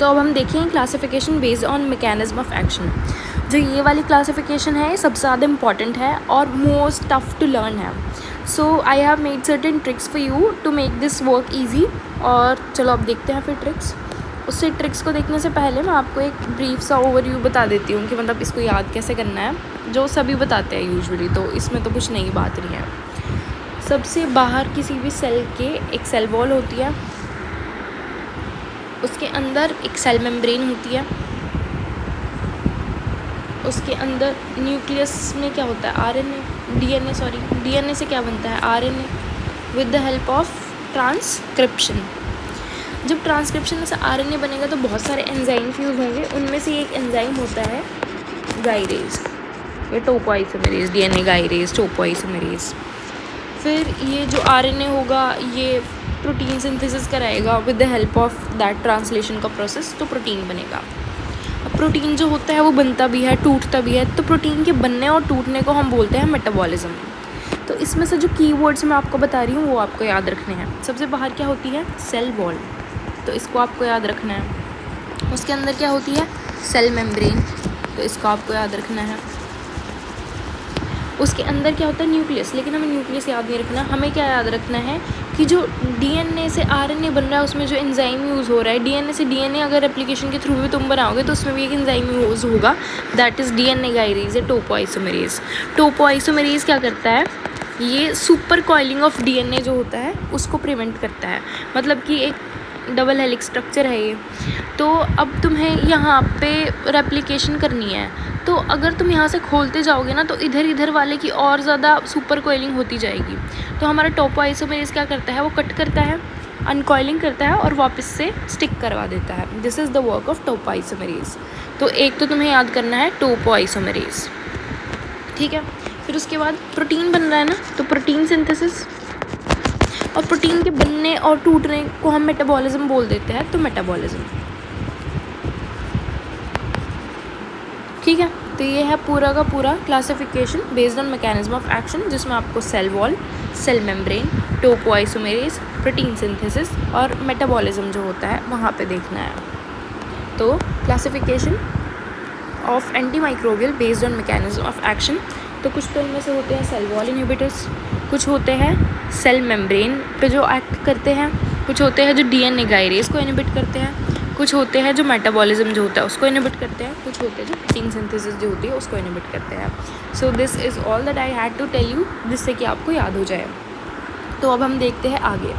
तो अब हम देखें classification based on mechanism of action. जो ये वाली क्लासिफिकेशन है सबसे ज़्यादा इंपॉर्टेंट है और मोस्ट टफ टू लर्न है। So I have made certain tricks for you to make this work easy. और चलो अब देखते हैं फिर ट्रिक्स। उससे ट्रिक्स को देखने से पहले मैं आपको एक ब्रीफ सा ओवरव्यू बता देती हूँ कि मतलब इसको याद कैसे करना है, जो सभी बताते हैं यूजुअली, तो इसमें तो कुछ नई बात नहीं है। सबसे बाहर किसी भी सेल के एक सेल वॉल होती है, उसके अंदर एक सेल मेम्ब्रेन होती है, उसके अंदर न्यूक्लियस में क्या होता है, डीएनए से क्या बनता है, RNA, with the help of transcription. जब ट्रांसक्रिप्शन से आरएनए बनेगा तो बहुत सारे एंजाइम यूज़ होंगे, उनमें से एक एंजाइम होता है गायरेज या टोपोआइसोमेरेज, डीएनए गायरेज, टोपोआइसोमेरेज। फिर ये जो आरएनए होगा ये प्रोटीन सिंथेसिस कराएगा with the help of that translation का प्रोसेस, तो प्रोटीन बनेगा। अब प्रोटीन जो होता है वो बनता भी है, टूटता भी है, तो प्रोटीन के बनने और टूटने को हम बोलते हैं मेटाबॉलिज्म। तो इसमें से जो कीवर्ड्स मैं आपको बता रही हूँ वो आपको याद रखने हैं। सबसे बाहर क्या होती है, सेल वॉल, तो इसको आपको याद रखना है। उसके अंदर क्या होती है, सेल मेम्ब्रेन, तो इसको आपको याद रखना है। उसके अंदर क्या होता है, न्यूक्लियस, लेकिन हमें न्यूक्लियस याद नहीं रखना, हमें क्या याद रखना है कि जो डीएनए से आरएनए बन रहा है उसमें जो एंजाइम यूज़ हो रहा है, डीएनए से डीएनए अगर एप्लीकेशन के थ्रू भी तुम बनाओगे तो उसमें भी एक एंजाइम यूज़ होगा, दैट इज़ डीएनए गायरेज या टोपोआइसोमेरेज। टोपोआइसोमेरेज क्या करता है, ये सुपर कॉइलिंग ऑफ डीएनए जो होता है उसको प्रिवेंट करता है। मतलब कि एक डबल हेलिक्स स्ट्रक्चर है ये, तो अब तुम्हें यहाँ पे रेप्लिकेशन करनी है, तो अगर तुम यहाँ से खोलते जाओगे ना तो इधर इधर वाले की और ज़्यादा सुपर कॉइलिंग होती जाएगी। तो हमारा टोपोआइसोमेरेज क्या करता है, वो कट करता है, अनकॉइलिंग करता है और वापस से स्टिक करवा देता है। This is the work of topoisomerase. तो एक तो तुम्हें याद करना है टोपोआइसोमेरेज, ठीक है। फिर उसके बाद प्रोटीन बन रहा है ना, तो प्रोटीन सिंथेसिस, और प्रोटीन के बनने और टूटने को हम मेटाबॉलिज्म बोल देते हैं, तो मेटाबॉलिज्म, ठीक है। तो ये है पूरा का पूरा classification based on mechanism of action, जिसमें आपको cell wall, cell membrane, topoisomerase, protein synthesis और मेटाबॉलिज्म जो होता है वहाँ पे देखना है। तो classification of antimicrobial based on mechanism of action, तो कुछ तो इनमें से होते हैं सेल वॉल इनहिबिटर्स, कुछ होते हैं सेल मेम्ब्रेन पे जो एक्ट करते हैं, कुछ होते हैं जो डीएनए गायरेज को इनहिबिट करते हैं, कुछ होते हैं जो मेटाबॉलिज्म जो होता है उसको इनहिबिट करते हैं, कुछ होते हैं जो प्रोटीन सिंथेसिस जो होती है उसको इनहिबिट करते हैं। So this is all that I had to tell you, जिससे कि आपको याद हो जाए। तो अब हम देखते हैं आगे।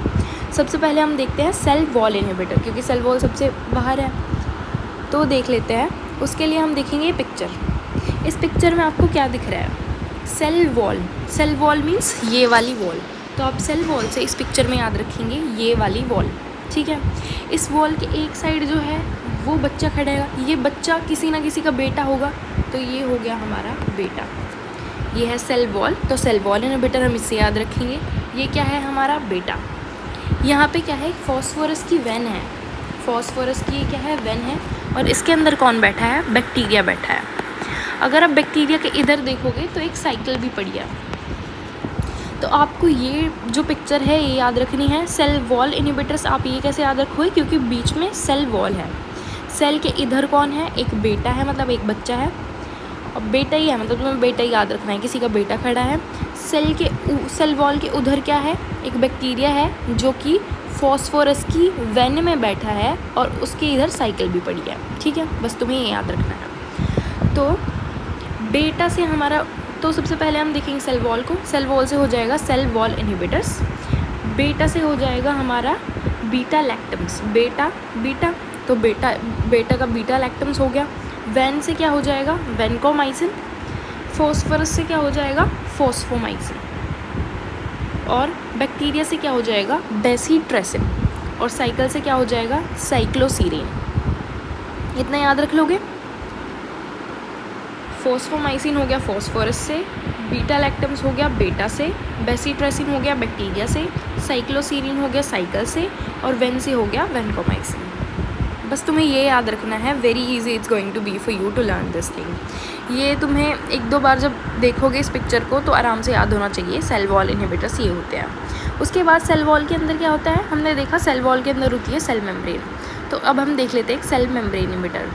सबसे पहले हम देखते हैं सेल वॉल इनहिबिटर, क्योंकि सेल वॉल सबसे बाहर है, तो देख लेते हैं। उसके लिए हम देखेंगे ये पिक्चर। इस पिक्चर में आपको क्या दिख रहा है, cell wall. Cell wall means ये वाली वॉल, तो आप सेल वॉल से इस पिक्चर में याद रखेंगे ये वाली वॉल, ठीक है। इस वॉल के एक साइड जो है वो बच्चा खड़ा है, ये बच्चा किसी ना किसी का बेटा होगा, तो ये हो गया हमारा बेटा। ये है सेल वॉल, तो सेल वॉल इनहिबिटर हम इससे याद रखेंगे। ये क्या है, हमारा बेटा। यहाँ पे क्या है, फॉस्फोरस की वैन है, फॉस्फोरस की क्या है, वैन है, और इसके अंदर कौन बैठा है, बैक्टीरिया बैठा है। अगर आप बैक्टीरिया के इधर देखोगे तो एक साइकिल भी पड़ी है। तो आपको ये जो पिक्चर है ये याद रखनी है। सेल वॉल इनहिबिटर्स आप ये कैसे याद रखोगे, क्योंकि बीच में सेल वॉल है, सेल के इधर कौन है, एक बेटा है, मतलब एक बच्चा है, और बेटा ही है, मतलब तुम्हें बेटा ही याद रखना है, किसी का बेटा खड़ा है। सेल वॉल के उधर क्या है, एक बैक्टीरिया है जो कि फॉस्फोरस की वैन में बैठा है, और उसके इधर साइकिल भी पड़ी है, ठीक है। बस तुम्हें ये याद रखना है। तो बेटा से हमारा, तो सबसे पहले हम देखेंगे सेल वॉल को। सेल वॉल से हो जाएगा सेल वॉल इनहिबिटर्स, बेटा से हो जाएगा हमारा बीटा लैक्टम्स, बीटा, तो बेटा का बीटा लैक्टम्स हो गया। वैन से क्या हो जाएगा, वैनकोमाइसिन। फॉस्फोरस से क्या हो जाएगा, फॉस्फोमाइसिन। और बैक्टीरिया से क्या हो जाएगा, बेसिट्रेसिन। और साइकिल से क्या हो जाएगा, साइक्लोसीरीन। इतना याद रख लोगे। फॉस्फोमाइसिन हो गया फॉस्फोरस से, बीटा लैक्टम्स हो गया बेटा से, बेसिट्रेसिन हो गया बैक्टीरिया से, साइक्लोसीरीन हो गया साइकिल से, और वैन से हो गया वैनकोमाइसिन। बस तुम्हें ये याद रखना है, very easy it's going to be for you to learn this thing. ये तुम्हें एक दो बार जब देखोगे इस पिक्चर को तो आराम से याद होना चाहिए। सेल वॉल इनहिबिटर्स ये होते हैं। उसके बाद सेल वॉल के अंदर क्या होता है, हमने देखा सेल वॉल के अंदर होती है सेल मेम्ब्रेन। तो अब हम देख लेते हैं एक सेल मेम्ब्रेन इनिबिटर।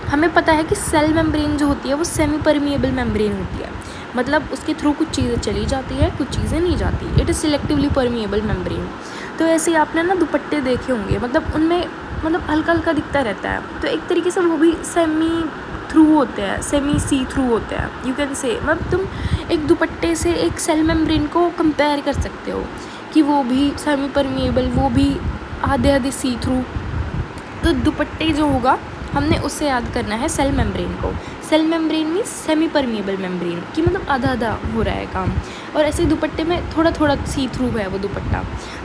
हमें पता है कि सेल मेम्ब्रेन जो होती है वो सेमी परमिएबल मेम्ब्रेन होती है, मतलब उसके थ्रू कुछ चीज़ें चली जाती है, कुछ चीज़ें नहीं जाती। It is selectively permeable membrane. तो ऐसे ही आपने ना दुपट्टे देखे होंगे, मतलब उनमें मतलब हल्का हल्का दिखता रहता है, तो एक तरीके से वो भी सेमी थ्रू होते हैं, सेमी सी थ्रू होते हैं, यू कैन से। मतलब तुम एक दुपट्टे से एक सेल मेम्ब्रेन को कंपेयर कर सकते हो कि वो भी सेमी परमिएबल, वो भी आधे आधे सी थ्रू। तो दुपट्टे जो होगा हमने उससे याद करना है सेल मेम्ब्रेन को। Cell membrane means semi permeable membrane, कि मतलब आधा आधा हो रहा है काम, और ऐसे दुपट्टे में थोड़ा थोड़ा सी थ्रू है वो दुपट्टा।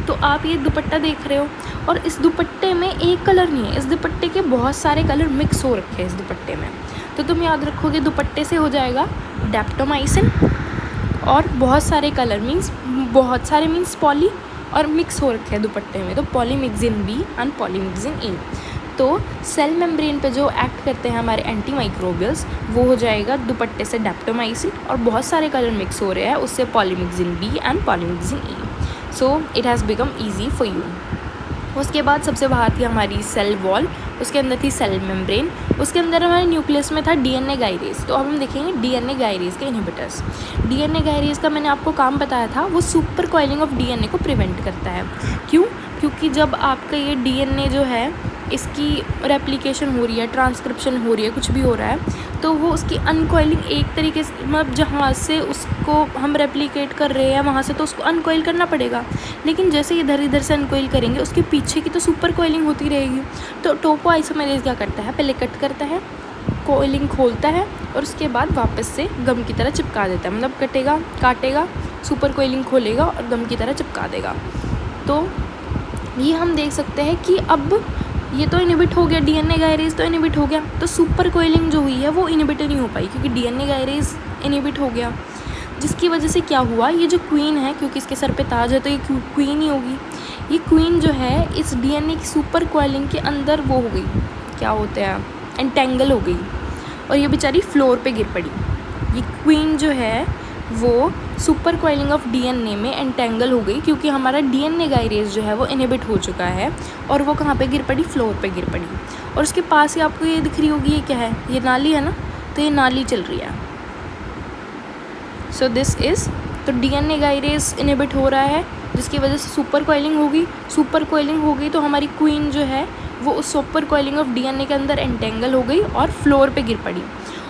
तो आप ये दुपट्टा देख रहे हो, और इस दुपट्टे में एक कलर नहीं है, इस दुपट्टे के बहुत सारे कलर मिक्स हो रखे हैं इस दुपट्टे में। तो तुम याद रखोगे दुपट्टे से हो जाएगा डेप्टोमाइसिन, और बहुत सारे कलर मीन्स बहुत सारे मीन्स पॉली, और मिक्स हो रखे हैं दुपट्टे में, तो पॉलीमिक्सिन बी एंड पॉलीमिक्सिन ए। तो सेल मेम्ब्रेन पे जो एक्ट करते हैं हमारे एंटी माइक्रोबियल्स, वो हो जाएगा दुपट्टे से डेप्टोमाइसिन, और बहुत सारे कलर मिक्स हो रहे हैं उससे polymyxin B and polymyxin A. So it has become easy for you. उसके बाद सबसे बाहर थी हमारी सेल वॉल, उसके अंदर थी सेल मेम्ब्रेन, उसके अंदर हमारे न्यूक्लियस में था डीएनए गायरेज। तो अब हम देखेंगे डीएनए गायरेज के इनहिबिटर्स। डीएनए गायरेज का मैंने आपको काम बताया था, वो सुपर कॉइलिंग ऑफ डीएनए को प्रिवेंट करता है। क्यों? क्योंकि जब आपका ये डीएनए जो है इसकी रेप्लिकेशन हो रही है, ट्रांसक्रिप्शन हो रही है, कुछ भी हो रहा है, तो वो उसकी अनकॉइलिंग एक तरीके से, मतलब जहाँ से उसको हम रेप्लिकेट कर रहे हैं वहाँ से तो उसको अनकॉइल करना पड़ेगा, लेकिन जैसे इधर इधर से अनकॉइल करेंगे उसके पीछे की तो सुपर कॉइलिंग होती रहेगी। तो टोपो आइसोमेरेज क्या करता है, पहले कट करता है, कॉइलिंग खोलता है, और उसके बाद वापस से गम की तरह चिपका देता है, मतलब कटेगा, काटेगा, सुपर कॉइलिंग खोलेगा और गम की तरह चिपका देगा। तो ये हम देख सकते हैं कि अब ये तो इनिबिट हो गया, डीएनए गायरेज तो इनिबिट हो गया, तो सुपर कोइलिंग जो हुई है वो इनिबिट नहीं हो पाई, क्योंकि डीएनए गायरेज इनिबिट हो गया, जिसकी वजह से क्या हुआ, ये जो क्वीन है, क्योंकि इसके सर पे ताज है तो ये क्वीन ही होगी, ये क्वीन जो है इस डीएनए की सुपर कोइलिंग के अंदर वो हो गई, क्या होता है, एंटेंगल हो गई, और ये बेचारी फ्लोर पे गिर पड़ी। ये क्वीन जो है वो सुपर कॉइलिंग ऑफ डीएनए में एंटेंगल हो गई, क्योंकि हमारा डीएनए गायरेज जो है वो इनहिबिट हो चुका है, और वो कहाँ पे गिर पड़ी, फ्लोर पे गिर पड़ी। और उसके पास ही आपको ये दिख रही होगी, ये क्या है, ये नाली है ना, तो ये नाली चल रही है। सो दिस इज़, तो डीएनए गायरेज इनहिबिट हो रहा है, जिसकी वजह से सुपर कॉइलिंग होगी। सुपर कॉइलिंग हो गई तो हमारी क्वीन जो है वो उस सुपर कॉइलिंग ऑफ डीएनए के अंदर एंटेंगल हो गई और फ्लोर पे गिर पड़ी,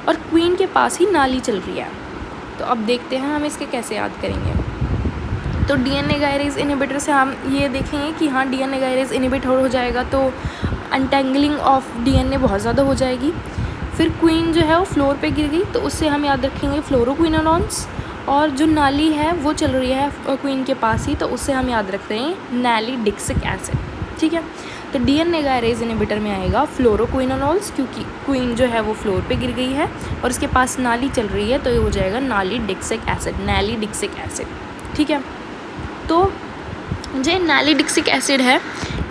और क्वीन के पास ही नाली चल रही है। तो अब देखते हैं हम इसके कैसे याद करेंगे। तो डीएनए गायरेज इनहिबिटर से हम ये देखेंगे कि हाँ डीएनए गायरेज इनहिबिट हो जाएगा तो अनटेंगलिंग ऑफ डीएनए बहुत ज़्यादा हो जाएगी। फिर क्वीन जो है वो फ्लोर पे गिर गई, तो उससे हम याद रखेंगे फ्लोरोक्विनोलॉन्स, और जो नाली है वो चल रही है क्वीन के पास ही, तो उससे हम याद रखते हैं नैलीडिक्सिक एसिड। ठीक है, तो डीएनए गायरेज इनहिबिटर में आएगा फ्लोरोक्विनोलॉन्स, क्योंकि क्वीन जो है वो फ्लोर पे गिर गई है और उसके पास नाली चल रही है, तो ये हो जाएगा नैलीडिक्सिक एसिड, नैलीडिक्सिक एसिड। ठीक है, तो जो नैलीडिक्सिक एसिड है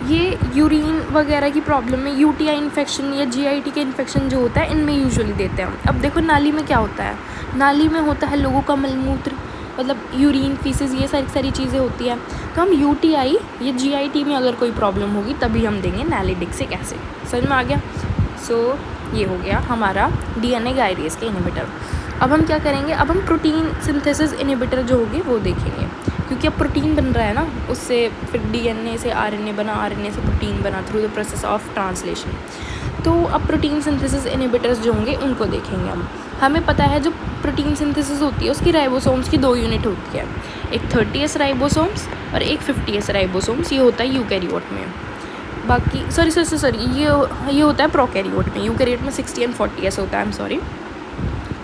ये यूरिन वगैरह की प्रॉब्लम में, यूटीआई इन्फेक्शन या जीआईटी के इन्फेक्शन जो होता है इनमें यूजुअली देते हैं। अब देखो नाली में क्या होता है, नाली में होता है लोगों का मलमूत्र, मतलब यूरिन, फीसेस, ये सारी चीज़ें होती हैं। तो हम यूटीआई या जीआईटी में अगर कोई प्रॉब्लम होगी तभी हम देंगे नैलीडिक्सिक एसिड। समझ में आ गया? सो ये हो गया हमारा डीएनए गायरेज के इनहिबिटर। अब हम क्या करेंगे, अब हम प्रोटीन सिंथेसिस इनहिबिटर जो होगी वो देखेंगे, क्योंकि अब प्रोटीन बन रहा है ना, उससे फिर डीएनए से आरएनए बना, आरएनए से प्रोटीन बना through the process of translation. तो अब प्रोटीन सिंथेसिस इनहिबिटर्स जो होंगे उनको देखेंगे हम। हमें पता है जो प्रोटीन सिंथेसिस होती है उसकी राइबोसोम्स की 2 यूनिट होती है, एक 30S राइबोसोम्स और एक 50S राइबोसोम्स। ये होता है यूकैरियोट में, बाकी सॉरी ये होता है प्रोकैरियोट में। यूकैरियोट में 60 और 40S होता है, आई एम सॉरी।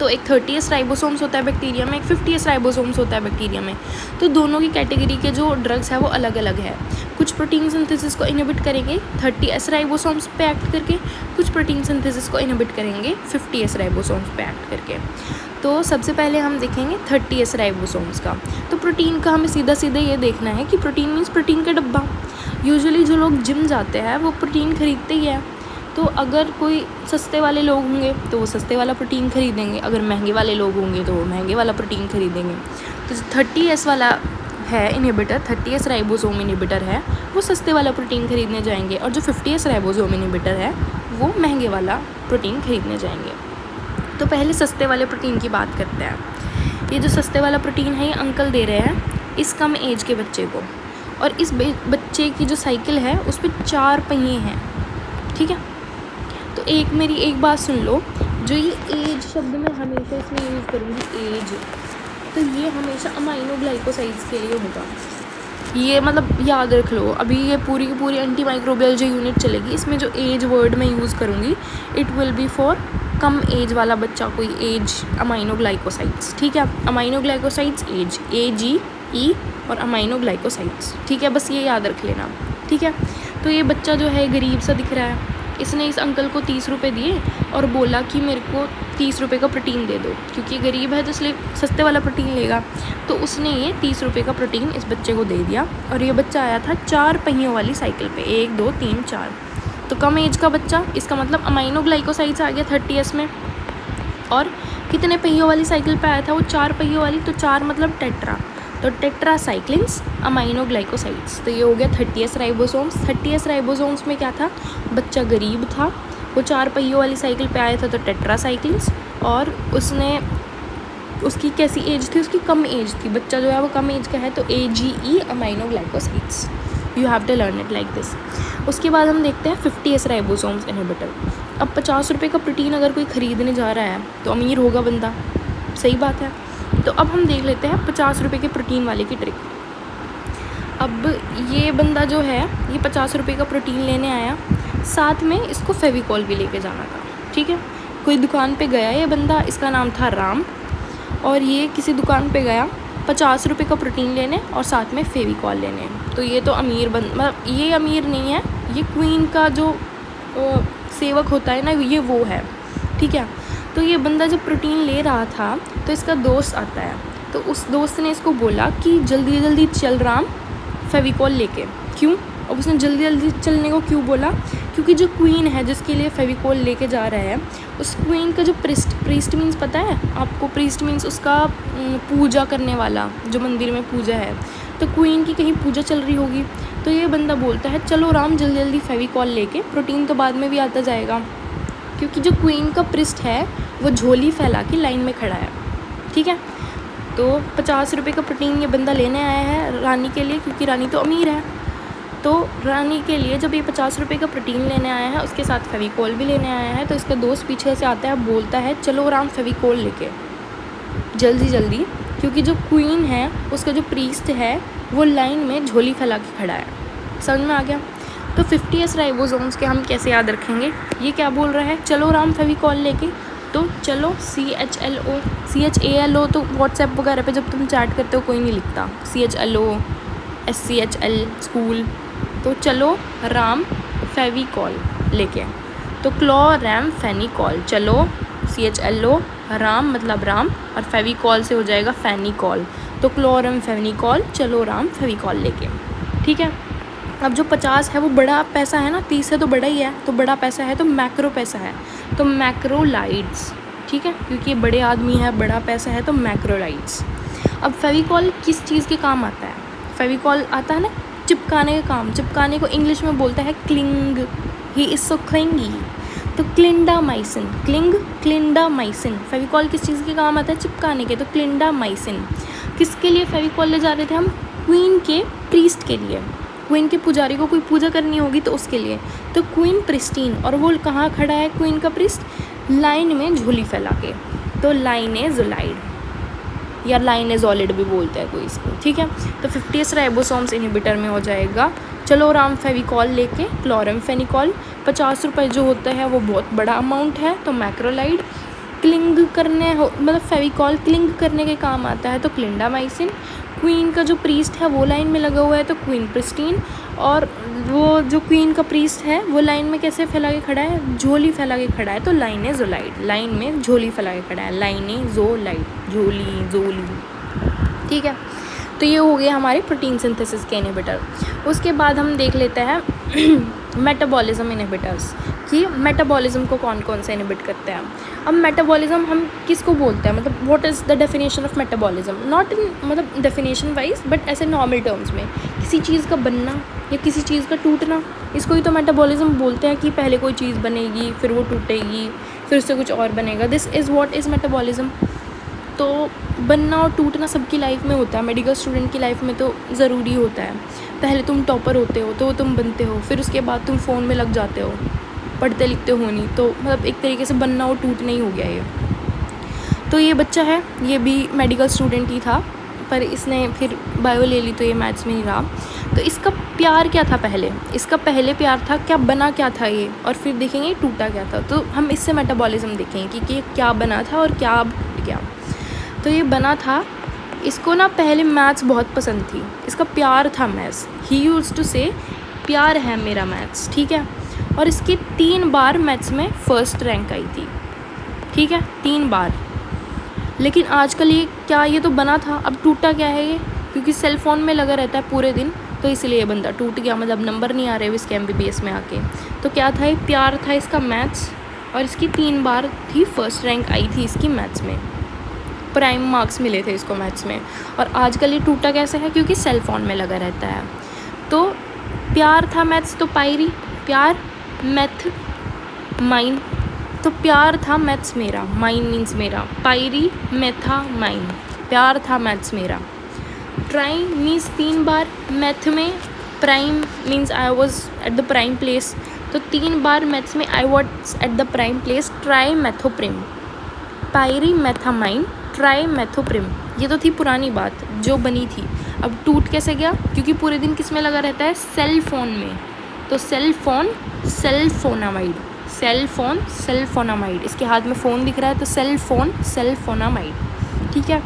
तो एक 30S राइबोसोम्स होता है बैक्टीरिया में, एक 50S राइबोसोम्स होता है बैक्टीरिया में। तो दोनों की कैटेगरी के जो ड्रग्स है वो अलग अलग है। कुछ प्रोटीन सिंथेसिस को इनहिबिट करेंगे 30S राइबोसोम्स पे एक्ट करके, कुछ प्रोटीन सिंथेसिस को इनहिबिट करेंगे 50S राइबोसोम्स पे एक्ट करके। तो सबसे पहले हम देखेंगे 30S राइबोसोम्स का। तो प्रोटीन का हमें सीधा ये देखना है कि प्रोटीन मीन्स प्रोटीन का डब्बा। यूजुअली जो लोग जिम जाते हैं वो प्रोटीन खरीदते ही है। तो अगर कोई सस्ते वाले लोग होंगे तो वो सस्ते वाला प्रोटीन खरीदेंगे, अगर महंगे वाले लोग होंगे तो वो महंगे वाला प्रोटीन खरीदेंगे। तो 30S वाला है इनहिबिटर 30S राइबोसोम इनहिबिटर है वो सस्ते वाला प्रोटीन खरीदने जाएंगे, और जो 50S राइबोसोम इनहिबिटर है वो महंगे वाला प्रोटीन खरीदने जाएंगे। तो पहले सस्ते वाले प्रोटीन की बात करते हैं। ये जो सस्ते वाला प्रोटीन है ये अंकल दे रहे हैं इस कम एज के बच्चे को, और इस बच्चे की जो साइकिल है उस पर 4 पहिए हैं, ठीक है। तो मेरी एक बात सुन लो, जो ये एज शब्द मैं हमेशा इसमें यूज़ करूँगी एज, तो ये हमेशा अमाइनो ग्लाइकोसाइड्स के लिए होगा। ये मतलब याद रख लो, अभी ये पूरी की पूरी एंटी माइक्रोबियल जो यूनिट चलेगी इसमें जो एज वर्ड मैं यूज़ करूँगी इट विल बी फॉर कम एज वाला बच्चा, कोई एज अमाइनो ग्लाइकोसाइड्स, ठीक है। अमाइनो ग्लाइकोसाइड्स एज AGE और अमाइनो ग्लाइकोसाइड्स, ठीक है, बस ये याद रख लेना, ठीक है। तो ये बच्चा जो है गरीब सा दिख रहा है, इसने इस अंकल को 30 रुपये दिए और बोला कि मेरे को 30 रुपये का प्रोटीन दे दो, क्योंकि गरीब है तो इसलिए सस्ते वाला प्रोटीन लेगा। तो उसने ये 30 रुपये का प्रोटीन इस बच्चे को दे दिया, और ये बच्चा आया था 4 पहियों वाली साइकिल पे, 1 2 3 4। तो कम एज का बच्चा, इसका मतलब अमाइनो ग्लाइकोसाइड्स आ गया 30S में, और कितने पहियों वाली साइकिल पे आया था वो 4 पहियों वाली, तो 4 मतलब टेट्रा, तो टेट्रासाइक्लिन्स अमाइनो ग्लाइकोसाइड्स। तो ये हो गया 30S राइबोसोम्स। 30S राइबोसोम्स में क्या था, बच्चा गरीब था, वो 4 पहियों वाली साइकिल पे आया था, तो टेट्रासाइक्लिन्स, और उसकी कैसी एज थी, उसकी कम एज थी, बच्चा जो है वो कम एज का है, तो AGE amino glycosides. You have to learn it like this. उसके बाद हम देखते हैं 50S राइबोसोम्स इनहिबिटर। अब 50 रुपये का प्रोटीन अगर कोई ख़रीदने जा रहा है तो अमीर होगा बंदा, सही बात है। तो अब हम देख लेते हैं 50 रुपये के प्रोटीन वाले की ट्रिक। अब ये बंदा जो है ये 50 रुपये का प्रोटीन लेने आया, साथ में इसको फेविकॉल भी लेके जाना था, ठीक है। कोई दुकान पे गया ये बंदा, इसका नाम था राम, और ये किसी दुकान पे गया 50 रुपये का प्रोटीन लेने और साथ में फेविकॉल लेने। तो ये तो अमीर मतलब ये अमीर नहीं है, ये क्वीन का जो सेवक होता है ना, ये वो है, ठीक है। तो ये बंदा जब प्रोटीन ले रहा था तो इसका दोस्त आता है, तो उस दोस्त ने इसको बोला कि जल्दी जल्दी चल राम फेविकॉल लेके। क्यों? अब उसने जल्दी जल्दी चलने को क्यों बोला? क्योंकि जो क्वीन है जिसके लिए फेविकॉल लेके जा रहा है, उस क्वीन का जो प्रीस्ट मीन्स पता है आपको? प्रीस्ट मीन्स उसका पूजा करने वाला, जो मंदिर में पूजा है, तो क्वीन की कहीं पूजा चल रही होगी। तो ये बंदा बोलता है चलो राम जल्दी जल्दी फेविकॉल लेके, प्रोटीन तो बाद में भी आता जाएगा। क्योंकि जो क्वीन का प्रिस्ट है वो झोली फैला के लाइन में खड़ा है, ठीक है। तो 50 रुपये का प्रोटीन ये बंदा लेने आया है रानी के लिए, क्योंकि रानी तो अमीर है। तो रानी के लिए जब ये 50 रुपये का प्रोटीन लेने आया है, उसके साथ फेविकॉल भी लेने आया है, तो इसका दोस्त पीछे से आता है, बोलता है चलो राम फेविकॉल लेके जल्दी जल्दी, क्योंकि जो क्वीन है उसका जो प्रीस्ट है वो लाइन में झोली फैला के खड़ा है। समझ में आ गया? तो 50S राइबोसोम्स के हम कैसे याद रखेंगे? ये क्या बोल रहा है, चलो राम फेविकॉल लेके, तो चलो CHALO तो व्हाट्सएप वगैरह पे जब तुम चैट करते हो कोई नहीं लिखता, CHLO SCHL स्कूल, तो चलो राम फेविकॉल लेके, तो क्लोरैम फेनिकॉल, चलो CHLO राम मतलब राम, और फेविकॉल से हो जाएगा फेनिकॉल, तो क्लोरैम फेनिकॉल, चलो राम फेविकॉल लेके, ठीक है। अब जो 50 है वो बड़ा पैसा है ना, 30 से तो बड़ा ही है, तो बड़ा पैसा है तो मैक्रो पैसा है, तो मैक्रोलाइड्स, ठीक है, क्योंकि ये बड़े आदमी है, बड़ा पैसा है, तो मैक्रोलाइड्स। अब फेविकॉल किस चीज़ के काम आता है? फेविकॉल आता है ना चिपकाने का काम, चिपकाने को इंग्लिश में बोलता है cling, he is so clingy, तो क्लिंडामाइसिन, क्लिंडामाइसिन। फेविकॉल किस चीज़ के काम आता है? चिपकाने के, तो क्लिंडामाइसिन। किसके लिए फेविकॉल ले जा रहे थे हम? क्वीन के प्रीस्ट के लिए, क्वीन के पुजारी को कोई पूजा करनी होगी तो उसके लिए, तो क्वीन प्रिस्टीन, और वो कहाँ खड़ा है क्वीन का प्रिस्ट? लाइन में झोली फैला के, तो लाइनेजोलाइड या लाइनेजोलिड भी बोलते हैं कोई इसको, ठीक है। तो 50S राइबोसोम्स इनहिबिटर में हो जाएगा चलो राम फेविकॉल लेके क्लोरम फेनिकॉल। 50 रुपये जो होता है वो बहुत बड़ा अमाउंट है, तो मैक्रोलाइड। क्लिंग करने मतलब फेविकॉल क्लिंग करने के काम आता है, तो क्लिंडामाइसिन। क्वीन का जो प्रीस्ट है वो लाइन में लगा हुआ है, तो क्वीन प्रिस्टीन। और वो जो क्वीन का प्रीस्ट है वो लाइन में कैसे फैला के खड़ा है? झोली फैला के खड़ा है, तो लाइनेजोलाइड, लाइन में झोली फैला के खड़ा है, लाइनेजोलाइड, झोली, ठीक है। तो ये हो गए हमारे प्रोटीन सिंथेसिस के इनहिबिटर। उसके बाद हम देख लेते हैं मेटाबॉलिज्म इनहिबिटर्स। कि मेटाबॉलिज्म को कौन कौन से इनहिबिट करते हैं। अब मेटाबॉलिज्म हम किसको बोलते हैं, मतलब what is the definition of metabolism, not in मतलब डेफिनेशन वाइज बट ऐसे नॉर्मल टर्म्स में, किसी चीज़ का बनना या किसी चीज़ का टूटना, इसको ही तो मेटाबॉलिज्म बोलते हैं कि पहले कोई चीज़ बनेगी, फिर वो टूटेगी, फिर उससे कुछ और बनेगा, this is what is metabolism. तो बनना और टूटना सबकी लाइफ में होता है, मेडिकल स्टूडेंट की लाइफ में तो ज़रूरी होता है। पहले तुम टॉपर होते हो तो तुम बनते हो, फिर उसके बाद तुम फ़ोन में लग जाते हो, पढ़ते लिखते हो नहीं, तो मतलब एक तरीके से बनना और टूटना ही हो गया ये। तो ये बच्चा है, ये भी मेडिकल स्टूडेंट ही था, पर इसने फिर बायो ले ली तो ये मैथ्स में ही रहा। तो इसका प्यार क्या था पहले, इसका पहले प्यार था क्या, बना क्या था ये, और फिर देखेंगे टूटा क्या था। तो हम इससे मेटाबॉलिज्म देखेंगे कि क्या बना था और क्या अब टूट गया। तो ये बना था, इसको ना पहले मैथ्स बहुत पसंद थी, इसका प्यार था मैथ्स, ही यूज्ड टू से प्यार है मेरा मैथ्स, ठीक है। और इसकी 3 बार मैथ्स में फ़र्स्ट रैंक आई थी, ठीक है, 3 बार। लेकिन आजकल ये तो बना था, अब टूटा क्या है ये, क्योंकि सेल फ़ोन में लगा रहता है पूरे दिन, तो इसलिए ये बंदा टूट गया, मतलब नंबर नहीं आ रहे इसके MBBS में आके। तो क्या था, ये प्यार था इसका मैथ्स, और इसकी 3 बार थी फर्स्ट रैंक आई थी इसकी मैथ्स में, प्राइम मार्क्स मिले थे इसको मैथ्स में। और आजकल ये टूटा कैसे है, क्योंकि सेल फ़ोन में लगा रहता है। तो प्यार था मैथ्स, तो पायरी, प्यार, मैथ, माइन, तो प्यार था मैथ्स मेरा, माइन मीन्स मेरा, पायरी, मेथा, माइन, प्यार था मैथ्स मेरा। ट्राई मीन्स 3 बार मैथ में, prime means I was at the prime place, तो 3 बार मैथ्स में I was at the prime place, tri मैथोप्रिम, पायरी मेथामाइन, ट्राई मैथोप्रिम। ये तो थी पुरानी बात जो बनी थी, अब टूट कैसे गया, क्योंकि पूरे दिन किस में लगा रहता है, सेल फ़ोन में। तो सेल फ़ोन, सेल्फोनामाइड, सेल फ़ोन, सेल्फोनामाइड, इसके हाथ में फ़ोन दिख रहा है तो सेल फ़ोन, सेल्फोनामाइड, ठीक है।